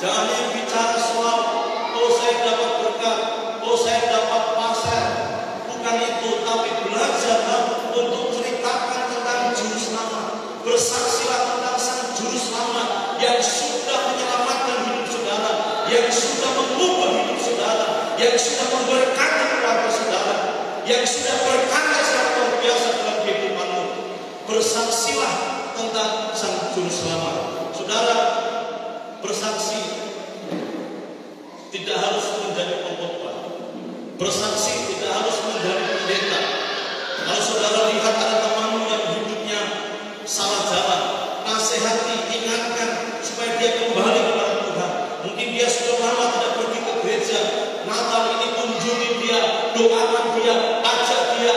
Jangan yang bicara soal, oh saya dapat berkat, oh saya dapat pasar. Bukan itu, tapi belajarlah untuk ceritakan tentang Juru Selamat. Bersaksilah tentang Sang Juru Selamat yang sudah menyelamatkan hidup saudara, yang sudah mengubah hidup saudara, yang sudah memberkati keluarga saudara, yang sudah berkarya secara luar biasa dalam kehidupanmu. Bersaksilah tentang Sang Juru Selamat. Saudara, bersaksi tidak harus menjadi pengkhotbah. Bersaksi tidak harus menjadi pendeta. Kalau saudara lihat ada temanmu yang hidupnya salah jalan, nasihati, ingatkan supaya dia kembali kepada Tuhan. Mungkin dia sudah lama tidak pergi ke gereja. Natal ini kunjungi dia, doakan dia, ajak dia,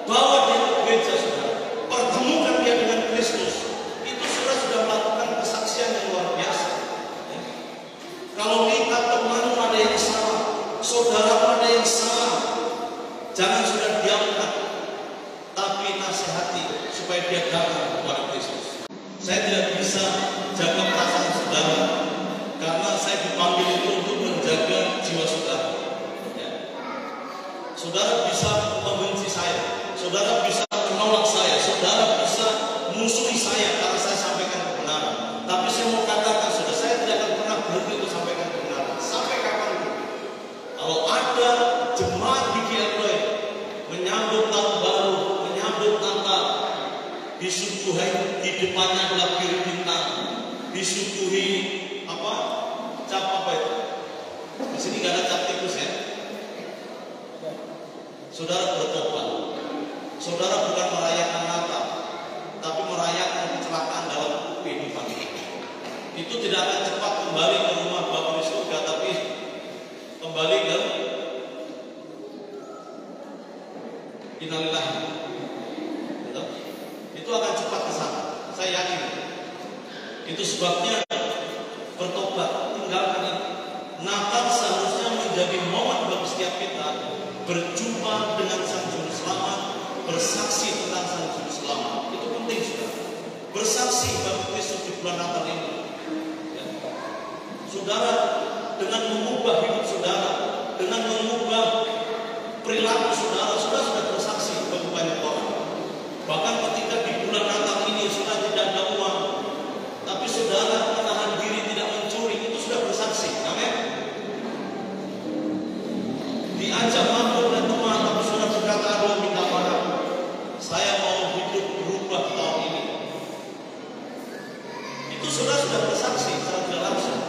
bawa dia ke gereja, saudara. Pertemukan dia dengan Kristus. Itu sudah melakukan kesaksian yang luar biasa. Ya. Kalau lihat temanmu ada yang salah, saudaramu ada yang salah, jangan sudah diamkan, tapi nasihati supaya dia datang kepada Kristus. Saya tidak bisa jaga perasaan saudara, karena saya dipanggil itu untuk menjaga jiwa saudara. Ya. Saudara bisa membenci saya, saudara bisa menolak saya, saudara bisa musuhi saya karena saya sampaikan kebenaran. Tapi saya mau katakan, saudara, saya tidak akan pernah berhenti untuk sampaikan kebenaran sampai kapanpun. Kalau ada jemaat di GLY menyambut tahun baru, menyambut Natal, disuguhi di depannya adalah bir bintang, disuguhi cap apa itu? Di sini nggak ada cap tikus ya. Saudara bertobat. Saudara bukan merayakan Natal, tapi merayakan kecelakaan dalam kehidupan kita. Itu tidak akan cepat kembali ke rumah Bapa di surga, tapi kembali ke innalillahi. Itu akan cepat ke sana. Saya yakin. Itu sebabnya bertobat, tinggalkan itu. Natal seharusnya menjadi momen bagi setiap kita berjumpa dengan Sang Juru Selamat, bersaksi tentang Sang Juru Selamat. Itu penting, saudara. Bersaksi bagi Kristus di bulan Natal ini. Ya. Saudara, dengan mengubah hidup saudara, dengan mengubah perilaku saudara, sudah bersaksi bagi banyak orang. Bahkan ketika di bulan Natal ini sudah tidak ada uang, tapi saudara menahan diri tidak mencuri, itu sudah bersaksi. Amin. Diajak mabuk dan teman, tapi sudah berkata, aduh minta maaf, saya mau hidup berubah tahun ini. Itu sudah bersaksi secara tidak langsung.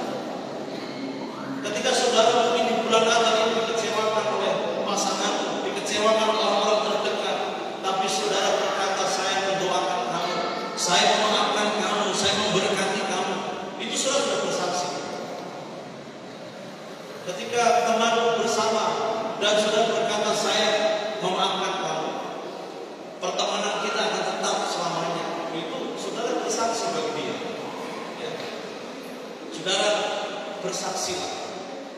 Ketika saudara mungkin di bulan Natal ini dikecewakan oleh pasangan, dikecewakan oleh orang terdekat, tapi saudara berkata, saya mendoakan kamu, saya memaafkan kamu, saya memberkati kamu. Itu sudah bersaksi. Ketika teman bersama dan sudah berkata, saya memaafkan kamu, pertemanan kita akan tetap selamanya. Itu saudara bersaksi bagi dia. Ya. Saudara bersaksi.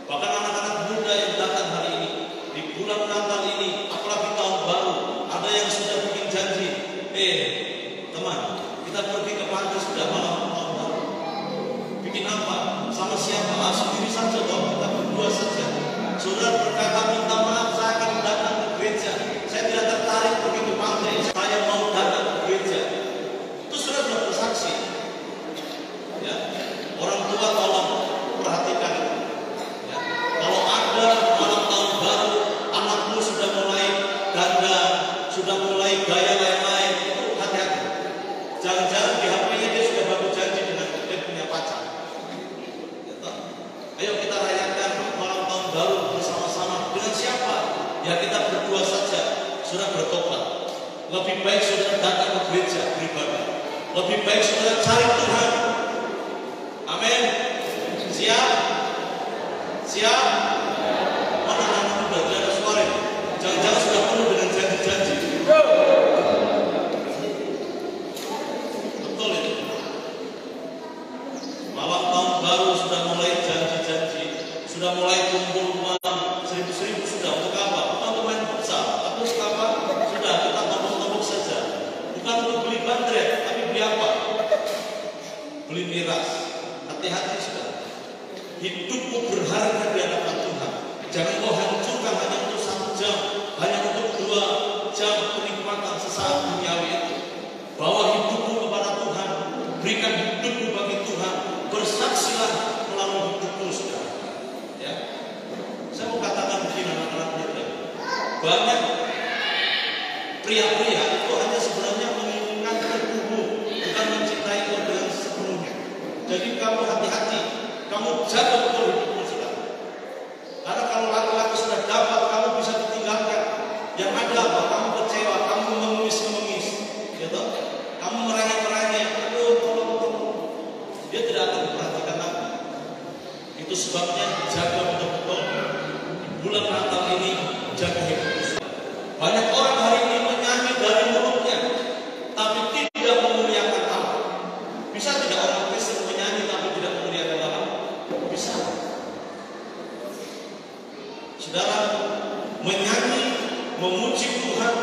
Bahkan anak-anak muda yang datang hari ini di bulan Natal ini, apalagi tahun baru, ada yang sudah bikin janji, teman, kita pergi ke pantai sudah malam tahun baru. Bikin apa? Sama siapa? Sendiri saja dong, kita berdua saja. Saudara berkata, minta maaf, saya akan datang ke gereja. Saya tidak tertarik pergi ke pantai, saya mau datang ke gereja. Itu sudah bersaksi. Ya. Orang tua tolong perhatikan itu. Ya. Kalau ada malam tahun baru, anakmu sudah mulai dandan, sudah mulai gaya lain-lain, itu hati-hati. Jangan-jangan di HP-nya dia sudah baru janji dengan dia punya pacar. Gitu. Ayo kita rayakan malam tahun baru bersama-sama. Dengan siapa? Ya kita berdua saja. Sudah bertobat. Lebih baik saudara datang ke gereja beribadah. Lebih baik saudara cari Tuhan. Amin. Siap? Siap? Mana anak muda? Tidak ada suara. Jangan-jangan sudah penuh dengan janji-janji. Betul itu. Malam tahun baru sudah mulai janji-janji, sudah mulai kumpul uang 1.000 sudah untuk apa? Bukan untuk main futsal, atau untuk apa? Sudah kita tombok-tombok saja. Bukan untuk beli bandrek, tapi beli apa? Beli miras. Hati-hati sudah. hidupmu berharga di hadapan Tuhan. Jangan kau hancurkan hanya untuk 1 jam, hanya untuk 2 jam kenikmatan sesaat duniawi itu. Bawa hidupmu kepada Tuhan, berikan hidupmu bagi Tuhan, bersaksilah melalui hidupmu, saudara. Ya, saya mau katakan begini, anak-anak muda, banyak pria-pria itu hanya sebenarnya menginginkan tubuhmu, bukan mencintai kau dengan sepenuhnya. Jadi kamu hati-hati, kamu jaga betul hidupmu, saudara. Karena kalau laki-laki sudah dapat, kamu bisa ditinggalkan. Yang ada apa? Kamu kecewa, kamu mengemis-mengemis, gitu. Kamu merengek-merengek, aduh, tolong. Dia tidak akan memperhatikan lagi. Itu sebabnya jaga betul-betul bulan Natal ini, jaga hidupmu. Banyak orang hari ini menyanyi dari mulutnya, tapi tidak memuliakan Allah. Bisa tidak orang Kristen menyanyi tapi tidak memuliakan Allah? Bisa. Saudara, menyanyi, memuji Tuhan,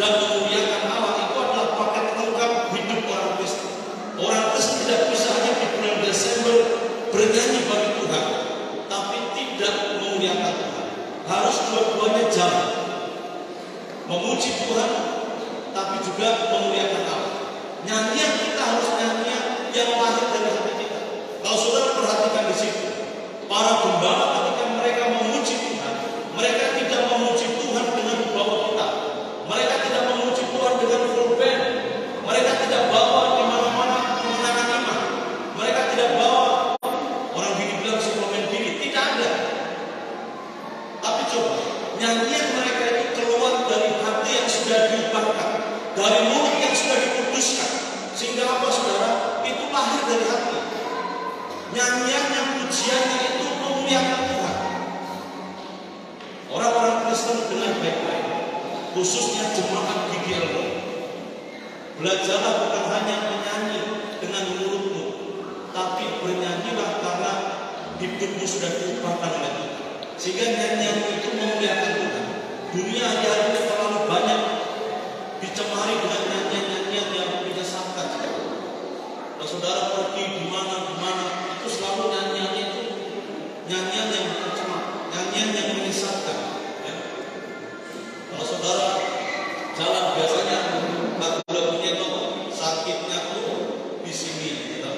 dan memuliakan Allah itu adalah paket lengkap hidup orang Kristen. Orang Kristen tidak bisa hanya di bulan Desember bernyanyi bagi Tuhan, tapi tidak memuliakan Tuhan. Harus dua-duanya jalan. Memuji Tuhan, tapi juga memuliakan Allah. Nyanyian kita harus nyanyian yang lahir dari hati kita. Kalau saudara perhatikan di situ, para gembala ketika mereka memuji Tuhan, mereka tidak memuji Tuhan dengan bawa kita. Mereka tidak memuji Tuhan dengan full band. Mereka tidak bawa di mana-mana kemenangan iman. Mereka tidak bawa orang gini bilang suplemen diri. Tidak ada. Tapi coba, nyanyian mereka itu keluar dari hati yang sudah diubahkan, dari mulut yang sudah dikuduskan. Sehingga apa, saudara? Itu lahir dari hati. Nyanyian yang pujiannya itu memuliakan Tuhan. Orang-orang Kristen dengan baik-baik, khususnya jemaat GGLB, belajarlah bukan hanya menyanyi dengan mulutmu, tapi bernyanyilah karena hidupmu sudah diubahkan oleh Tuhan. Sehingga nyanyian itu memuliakan Tuhan. Dunia hari ini terlalu banyak dicemari dengan nyanyian-nyanyian yang menyesatkan. Kalau saudara pergi di mana-mana, itu selalu nyanyian itu nyanyian yang tercemar, nyanyian yang menyesatkan. Ya. Kalau saudara jalan biasanya lagu-lagunya itu sakitnya tuh di sini, gitu.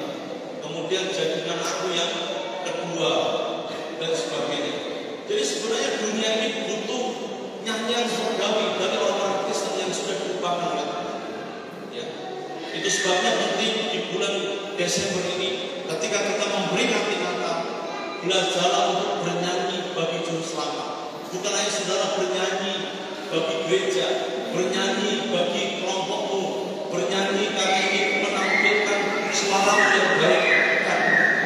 Kemudian jadikan aku yang kedua dan sebagainya. Jadi sebenarnya dunia ini butuh nyanyian surgawi dari orang-orang Kristen yang sudah diubahkan oleh Tuhan. Ya. Itu sebabnya penting di bulan Desember ini, ketika kita memberi nanti Natal, belajarlah untuk bernyanyi bagi Juru Selamat. Bukan hanya saudara bernyanyi bagi gereja, bernyanyi bagi kelompokmu, bernyanyi karena ingin menampilkan suara yang baik, kan?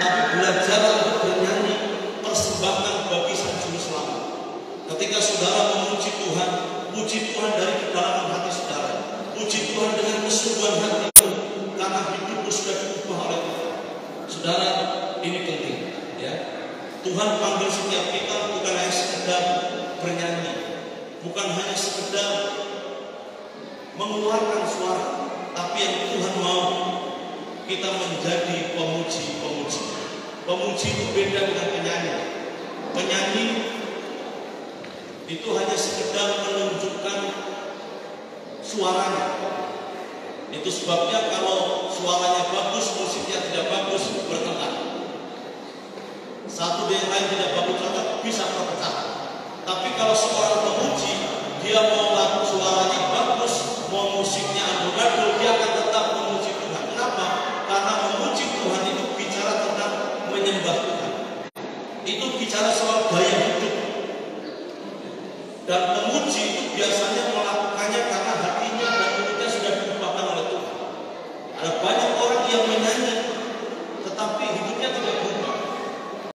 Tapi belajarlah untuk bernyanyi persembahkan bagi Sang Juru Selamat. Ketika saudara memuji Tuhan, puji Tuhan dari kedalaman hati saudara, puji Tuhan dengan kesungguhan hatimu, karena hidupmu sudah diubah oleh Tuhan. Saudara, ini penting, ya. Tuhan panggil setiap kita bukan hanya sekedar bernyanyi, bukan hanya sekedar mengeluarkan suara, tapi yang Tuhan mau kita menjadi pemuji-pemuji. Pemuji itu beda dengan penyanyi. Penyanyi itu hanya sekedar menunjukkan suaranya. Itu sebabnya kalau suaranya bagus, musiknya tidak bagus, bertengkar. Satu dengan lain tidak bagus, bisa berpecah. Tapi kalau seorang pemuji, dia mau suaranya bagus, mau musiknya amburadul, dia akan tetap memuji Tuhan. Kenapa? Karena memuji Tuhan itu bicara tentang menyembah Tuhan. Itu bicara soal gaya hidup. Dan memuji itu biasanya